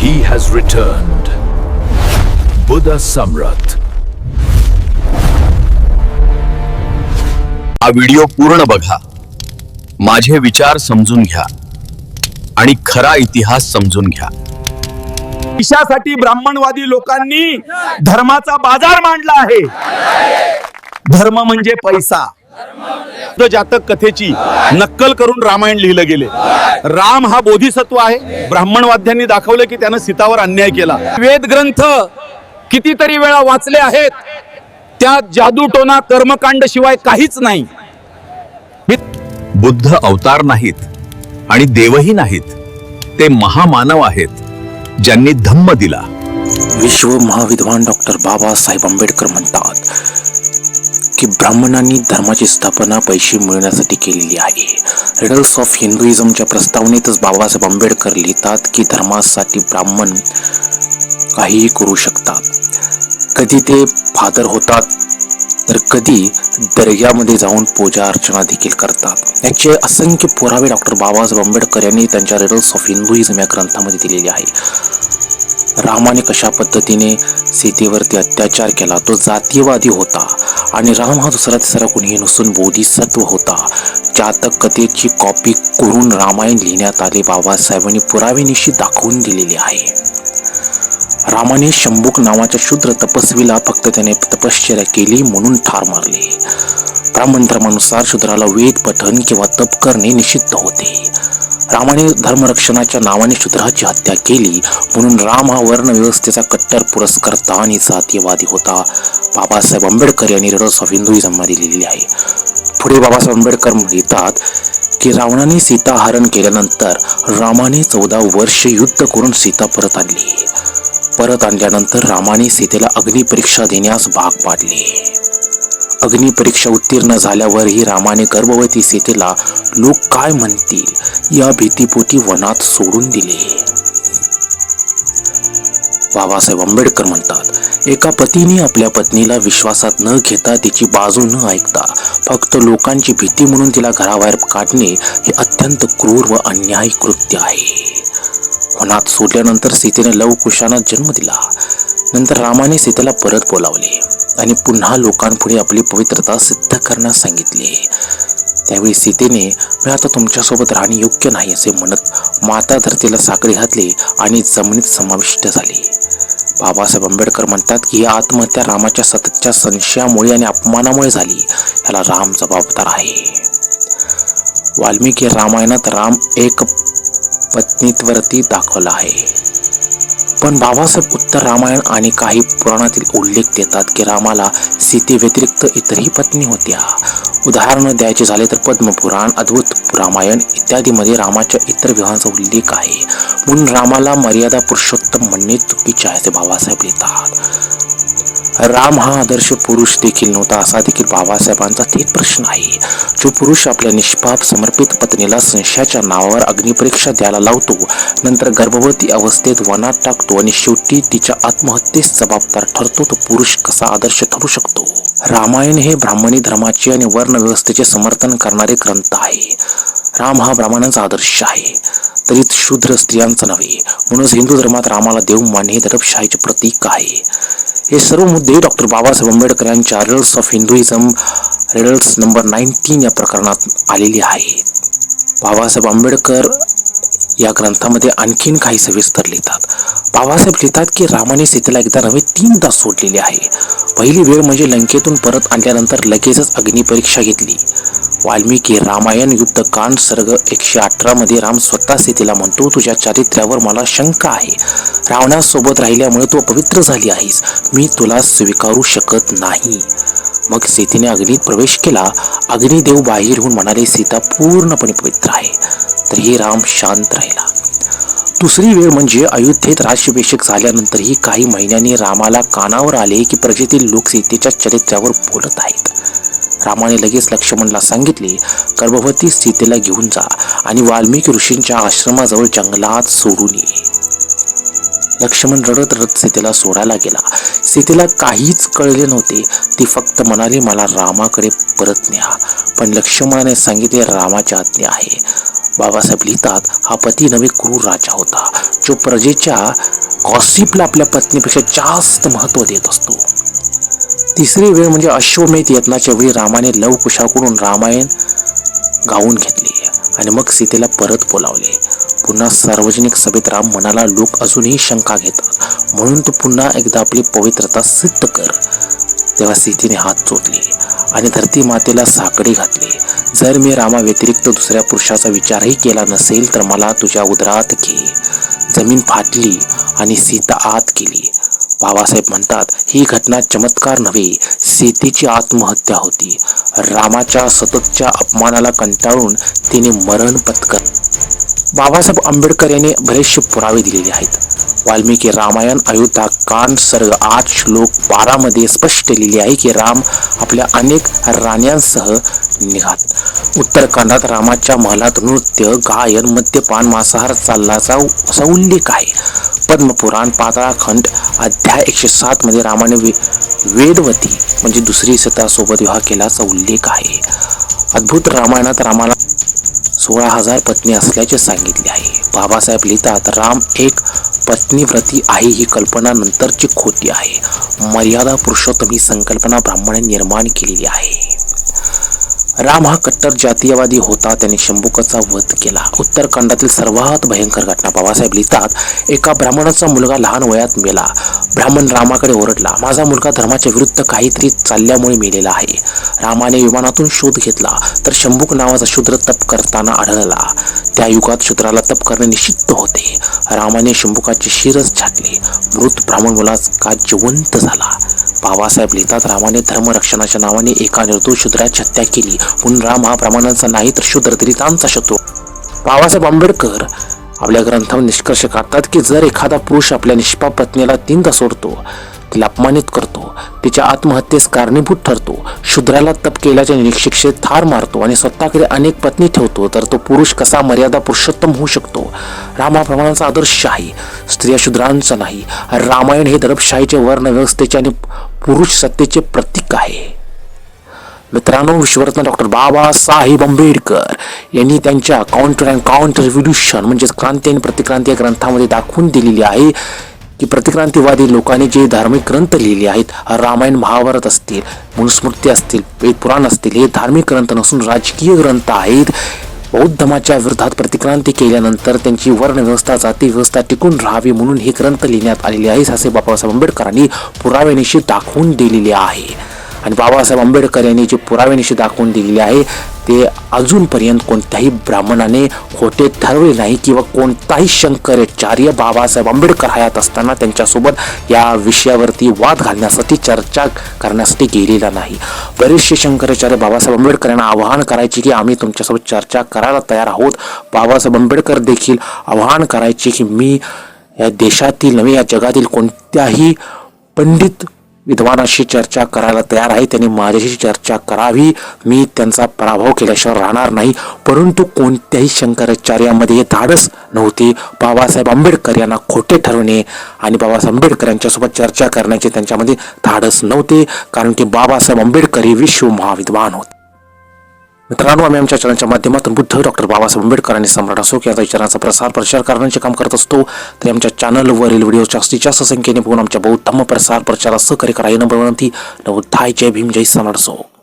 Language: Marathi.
He has returned. Buddha Samrat. हा व्हिडिओ पूर्ण बघा, माझे विचार समजून घ्या आणि खरा इतिहास समजून घ्या. पैशासाठी ब्राह्मणवादी लोकांनी धर्माचा बाजार मांडला आहे. धर्म म्हणजे पैसा. जातक कथेची नक्कल करून रामायण लिहिलं गेले. राम हा बोधिसत्व आहे. ब्राह्मणवाद्यांनी दाखवलं की त्यानं सीतावर अन्याय केला. वेद ग्रंथ कितीतरी वेळा वाचले आहेत, त्यात जादूटोना कर्मकांड शिवाय काहीच नाही. बुद्ध अवतार नाहीत आणि देवही नाहीत, ते महामानव आहेत ज्यांनी धम्म दिला. विश्व महाविद्वान डॉक्टर बाबासाहेब आंबेडकर म्हणतात की ब्राह्मणांनी धर्माची स्थापना पैसे मिळवण्यासाठी केलेली आहे. रिडल्स ऑफ हिंदुइझमच्या प्रस्तावनेतच बाबासाहेब आंबेडकर लिहितात की धर्मासाठी ब्राह्मण काहीही करू शकतात. कधी ते फादर होतात तर कधी दर्ग्यामध्ये जाऊन पूजा अर्चना देखील करतात. याचे असंख्य पुरावे डॉक्टर बाबासाहेब आंबेडकर यांनी त्यांच्या रिडल्स ऑफ हिंदुइझम या ग्रंथामध्ये दिलेले आहे. रामाने कशा पद्धतीने सीतेवरती अत्याचार केला, तो जातीयवादी होता आणि राम हा दुसरा तिसरा कुणीही नसून बोधिसत्व होता. जातक कथेची कॉपी करून रामायण लिहिण्यात आले. बाबासाहेबांनी पुरावेनिशी दाखवून दिलेले आहे. रामाने शंभुक नावाच्या शूद्र तपस्वीला फक्त त्याने तपश्चर्या केली म्हणून ठार मारले. ब्राह्मण धर्मानुसार शूद्राला वेद पठण किंवा तप करणे निषिद्ध होते. रामाने धर्मरक्षणाच्या नावाने शूद्राची हत्या केली म्हणून राम हा वर्णव्यवस्थेचा कट्टर पुरस्कर्ता आणि जातीयवादी होता. बाबासाहेब आंबेडकर यांनी रिडल्स ऑफ हिंदुइझम मध्ये लिहिलेले आहे. पुढे बाबासाहेब आंबेडकर लिहितात की रावणाने सीता हरण केल्यानंतर रामाने 14 वर्ष युद्ध करून सीता परत आणली. परत आणल्यानंतर रामाने सीतेला अग्निपरीक्षा देण्यास भाग पाडले. अग्निपरीक्षा उत्तीर्ण झाल्यावरही रामाने गर्भवती सीतेला लोक काय म्हणतील या भीतीपोटी वनात सोडून दिले. बाबासाहेब आंबेडकर म्हणतात, एका पतीने आपल्या पत्नीला विश्वासात न घेता तिची बाजू न ऐकता फक्त लोकांची भीती म्हणून तिला घराबाहेर काढणे हे अत्यंत क्रूर व अन्यायी कृत्य आहे. वनात सोडल्यानंतर सीतेने लवकुशाने जन्म दिला. नंतर रामाने सीतेला परत बोलावले आणि पुन्हा लोकांपुढे आपली पवित्रता सिद्ध करण्यास सांगितले. त्यावेळी सीतेने मी आता तुमच्यासोबत राहणे योग्य नाही असे म्हणत माता धरतीला साखळी घातली आणि जमिनीत समाविष्ट झाली. बाबासाहेब आंबेडकर म्हणतात की ही आत्महत्या रामाच्या सततच्या संशयामुळे आणि अपमानामुळे झाली. याला राम जबाबदार आहे. वाल्मिकी रामायणात राम एक पत्नीत्वरती दाखवला आहे, पण बाबासाहेब उत्तर रामायण आणि काही पुराणातील उल्लेख देतात की रामाला सीते व्यतिरिक्त इतरही पत्नी होत्या. उदाहरण द्यायचे झाले तर पद्मपुराण, अद्भुत रामायण इत्यादीमध्ये रामाच्या इतर विवाहांचा उल्लेख आहे. म्हणून रामाला मर्यादा पुरुषोत्तम म्हणणे चुकीचे आहे असे बाबासाहेब लिहितात. राम हा आदर्श पुरुष देखील नव्हता असा देखील बाबासाहेबांचा थेट प्रश्न आहे. जो पुरुष आपल्या निष्पाप समर्पित पत्नीला संशयाच्या नावावर अग्निपरीक्षा द्यायला लावतो, नंतर गर्भवती अवस्थेत वनात टाकतो आणि शेवटी तिच्या आत्महत्येस जबाबदार ठरतो, तो पुरुष कसा आदर्श ठरू शकतो? रामायण हे ब्राह्मणी धर्माचे आणि वर्णव्यवस्थेचे समर्थन करणारे ग्रंथ आहे. राम हा ब्राह्मणांचा आदर्श आहे, तरी शूद्र स्त्रियांचा नव्हे. म्हणूनच हिंदू धर्मात रामाला देव मानणे हे दडपशाहीचे प्रतीक आहे. हे सर्व मुद्दे डॉक्टर बाबासाहेब आंबेडकर यांच्या riddles of Hinduism riddles number 19 या प्रकरणात आलेली आहेत. बाबासाहेब आंबेडकर या ग्रंथामध्ये आणखीन काही सविस्तर लिहितात. बाबासाहेब लिहितात की रामाने सीतेला एकदा नव्हे 3दा सोडलेले आहे. पहिली वेळ म्हणजे लंकेतून परत आणल्यानंतर लगेचच अग्निपरीक्षा घेतली. वाल्मिकी रामायण युद्धकांड सर्ग 118 मध्ये राम स्वतः सीतेला म्हणतो, तुझ्या चारित्र्यावर मला शंका आहे. रावणासोबत राहिल्यामुळे तू अपवित्र झाली आहेस. मी तुला स्वीकारू शकत नाही. मग सीतेने अग्नीत प्रवेश केला. अग्निदेव बाहेर येऊन म्हणाले, सीता पूर्णपणे पवित्र आहे. तरीही राम शांत राहिला. दुसरी वेळ म्हणजे अयोध्येत राज्याभिषेक झाल्यानंतरही काही महिन्यांनी रामाला कानावर आले की प्रजेतील लोक सीतेच्या चरित्र्यावर बोलत आहेत. रामाने लगेच लक्ष्मणला सांगितले, गर्भवती सीतेला घेऊन जा आणि वाल्मिकी ऋषींच्या आश्रमाजवळ जंगलात सोडून ये. लक्ष्मण रडत रडत सीतेला सोडायला गेला. सीतेला काहीच कळले नव्हते. ती फक्त म्हणाली, मला रामाकडे परत न्या. पण लक्ष्मणाने सांगितले, रामाची आज्ञा आहे. बाबासाहेब लिहितात, हा पती नवे क्रूर राजा होता, जो प्रजेच्या गॉसिपला आपल्या पत्नीपेक्षा जास्त महत्व देत असतो. तिसरी वेळ म्हणजे अश्वमेध यज्ञाच्या वेळी रामाने लवकुशाकडून रामायण गाऊन घेतले आणि मग सीतेला परत बोलावले. पुन्हा सार्वजनिक सभेत राम म्हणाला, लोक अजूनही शंका घेतात, म्हणून तू पुन्हा एकदा आपली पवित्रता सिद्ध कर. तेव्हा सीतेने हात चोचले आणि धरती मातेला साकडे घातले. जर मी रामा व्यतिरिक्त दुसऱ्या पुरुषाचा विचारही केला नसेल तर मला तुझ्या उदरात घे. जमीन फाटली आणि सीता आत गेली. बाबासाहेब म्हणतात, ही घटना चमत्कार नव्हे, सीतेची आत्महत्या होती. रामाच्या सततच्या अपमानाला कंटाळून तिने मरण पत्कर. बाबासाहेब आंबेडकर यांनी बरेचसे पुरावे दिलेले आहेत. वाल्मिकी रामायण अयोध्या कांड सर्ग 8 श्लोक 12 मध्ये स्पष्ट लिहिले आहे की राम आपल्या अनेक राण्यांसह निघात. उत्तरकांडात रामाच्या महलात नृत्य, गायन, मद्यपान, मांसाहार चालल्याचा असा उल्लेख आहे. पद्मपुराण पाताळखंड अध्याय 107 मध्ये रामाने वेदवती म्हणजे दुसरी सीतासोबत विवाह केल्याचा उल्लेख आहे. अद्भुत रामायणात रामाला 16,000 पत्नी असल्याचे सांगितले आहे. बाबासाहेब लिहितात, राम एक पत्नीव्रती आहे ही कल्पना नंतरची खोटी आहे. मर्यादा पुरुषोत्तम ही संकल्पना ब्राह्मणांनी निर्माण केलेली आहे. राम हा कट्टर जातीयवादी होता. त्याने शंभुकाचा वध केला. उत्तरकांडातील सर्वात भयंकर घटना. बाबासाहेब लिहितात, एका ब्राह्मणाचा मुलगा लहान वयात मेला. ब्राह्मण रामाकडे ओरडला, माझा मुलगा धर्माच्या विरुद्ध काहीतरी चालल्यामुळे मेलेला आहे. रामाने विमानातून शोध घेतला तर शंभुक नावाचा शूद्र तप करताना आढळला. त्या युगात शूद्राला तप करणे निषिद्ध होते. रामाने शंभुकाचे शिरस छाटले. मृत ब्राह्मण मुलगा जिवंत झाला. बाबासाहेब लिहितात, रामाने धर्मरक्षणाच्या नावाने एका निर्दोष शूद्राची हत्या केली. म्हणून राम हा ब्राह्मणांचा नाही तर शूद्र दलितांचा शत्रू. बाबासाहेब आंबेडकर आपल्या ग्रंथावर निष्कर्ष काढतात की जर एखादा पुरुष आपल्या निष्पाप पत्नीला तीनदा सोडतो, तिला अपमानित करतो, तिच्या आत्महत्येस कारणीभूत ठरतो, शूद्राला तप केल्याच्या शिक्षेत ठार मारतो आणि स्वतःकडे अनेक पत्नी ठेवतो, तर तो पुरुष कसा मर्यादा पुरुषोत्तम होऊ शकतो? राम हा ब्राह्मणांचा आदर्श आहे, स्त्रिया शूद्रांचा नाही. रामायण हे दडपशाहीचे, वर्ण व्यवस्थेचे आणि पुरुष सत्तेचे प्रतीक आहे. मित्रांनो, विश्वरत्न डॉक्टर बाबासाहेब आंबेडकर यांनी त्यांच्या काउंटर अँड काउंटर रिव्होल्यूशन म्हणजे क्रांती आणि प्रतिक्रांती या ग्रंथामध्ये दाखवून दिलेली आहे की प्रतिक्रांतीवादी लोकांनी जे धार्मिक ग्रंथ लिहिले आहेत, रामायण महाभारत असतील, मनुस्मृती असतील, वेद पुराण असतील, हे धार्मिक ग्रंथ नसून राजकीय ग्रंथ आहेत. बौद्ध धर्माच्या विरोधात प्रतिक्रांती केल्यानंतर त्यांची वर्णव्यवस्था, जाती व्यवस्था टिकून राहावी म्हणून हे ग्रंथ लिहिण्यात आलेले आहे, असे बाबासाहेब आंबेडकरांनी पुराव्यानिशी दाखवून दिलेले आहे. आणि बाबासाहेब आंबेडकर यांनी जे पुराव्यानिशी दाखवून दिलेले आहे ते अजूनपर्यंत कोणत्याही ब्राह्मणाने खोटे ठरवले नाही किंवा कोणताही शंकराचार्य बाबासाहेब आंबेडकर हयात असताना त्यांच्यासोबत या विषयावरती वाद घालण्यासाठी, चर्चा करण्यासाठी गेलेला नाही. बरेचसे शंकराचार्य बाबासाहेब आंबेडकर यांना आवाहन करायचे की आम्ही तुमच्यासोबत चर्चा करायला तयार आहोत. बाबासाहेब आंबेडकर देखील आवाहन करायचे की मी या देशातील नव्हे या जगातील कोणत्याही पंडित विद्वानाशी चर्चा करायला तयार आहे, त्यांनी माझ्याशी चर्चा करावी, मी त्यांचा पराभव केल्याशिवाय राहणार नाही. परंतु कोणत्याही शंकराचार्यामध्ये हे धाडस नव्हते. बाबासाहेब आंबेडकर यांना खोटे ठरवणे आणि बाबासाहेब आंबेडकर यांच्यासोबत चर्चा करण्याचे त्यांच्यामध्ये धाडस नव्हते, कारण की बाबासाहेब आंबेडकर हे विश्व महाविद्वान होते. मित्रांनो, आम्ही आमच्या चॅनलच्या माध्यमातून बुद्ध डॉक्टर बाबासाहेब आंबेडकर आणि सम्राट अशोक यांचा विचारांचा प्रसार करण्याचे काम करत असतो. तर आमच्या चॅनलवरील व्हिडिओ जास्तीत जास्त संख्येने बघून आमच्या बौद्ध धम्म प्रसारास सहकार्य करा. ही नम्र विनंती. नवोत्थाय. जय भीम, जय सम्राट अशोक.